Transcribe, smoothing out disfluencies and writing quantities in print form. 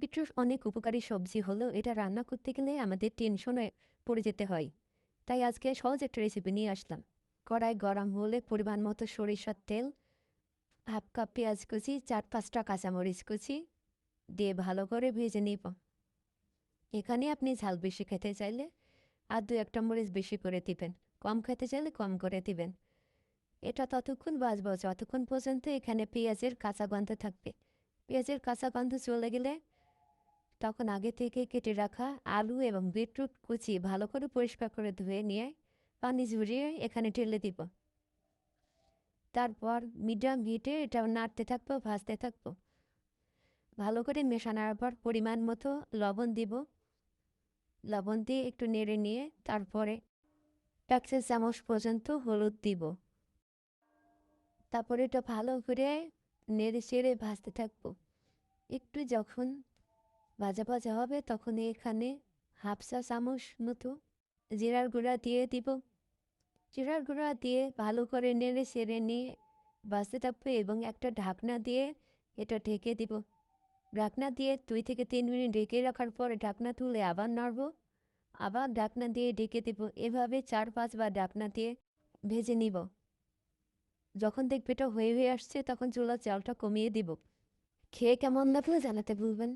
Beetroot অনেক উপকারী সবজি হলেও এটা রান্না করতে গেলে আমাদের টেনশনে পড়ে যেতে হয়। তাই আজকে সহজ একটা রেসিপি নিয়ে আসলাম। কড়াই গরম হলে পরিমাণ মতো সরিষার তেল, হাফ কাপ পেঁয়াজ কুচি, 4-5টা কাঁচামরিচ কুচি দিয়ে ভালো করে ভেজে নিব। এখানে আপনি ঝাল বেশি খেতে চাইলে আর 2-1টা মরিচ বেশি করে দিবেন, কম খেতে চাইলে কম করে দিবেন। এটা ততক্ষণ ভাজবো যতক্ষণ পর্যন্ত এখানে পেঁয়াজের কাঁচা গন্ধ থাকবে। পেঁয়াজের কাঁচা গন্ধ চলে গেলে তখন আগে থেকে কেটে রাখা আলু এবং বিটরুট কুচি ভালো করে পরিষ্কার করে ধুয়ে নিয়ে পানি ঝরিয়ে এখানে ঢেলে দিব। তারপর মিডিয়াম হিটে এটা নাড়তে থাকবো, ভাজতে থাকবো। ভালো করে মেশানোর পর পরিমাণ মতো লবণ দিব। লবণ দিয়ে একটু নেড়ে নিয়ে তারপরে 1 চা-চামচ পর্যন্ত হলুদ দিব। তারপরে এটা ভালো করে নেড়ে চেড়ে ভাজতে থাকবো। একটু যখন ভাজা ভাজা হবে তখন এখানে 1/2 চা-চামচ মতো জিরার গুঁড়া দিয়ে দিব। জিরার গুঁড়া দিয়ে ভালো করে নেড়ে চেড়ে নিয়ে ভাজতে থাকবো এবং একটা ঢাকনা দিয়ে এটা ঢেকে দিব। ঢাকনা দিয়ে 2 থেকে 3 মিনিট ঢেকে রাখার পরে ঢাকনা তুলে আবার নাড়ব, আবার ঢাকনা দিয়ে ঢেকে দেব। এভাবে 4-5 বার ঢাকনা দিয়ে ভেজে নিব। যখন দেখবে এটা হয়ে আসছে তখন চুলার জালটা কমিয়ে দিব। খেয়ে কেমন লাগলো জানাতে ভুলবেন।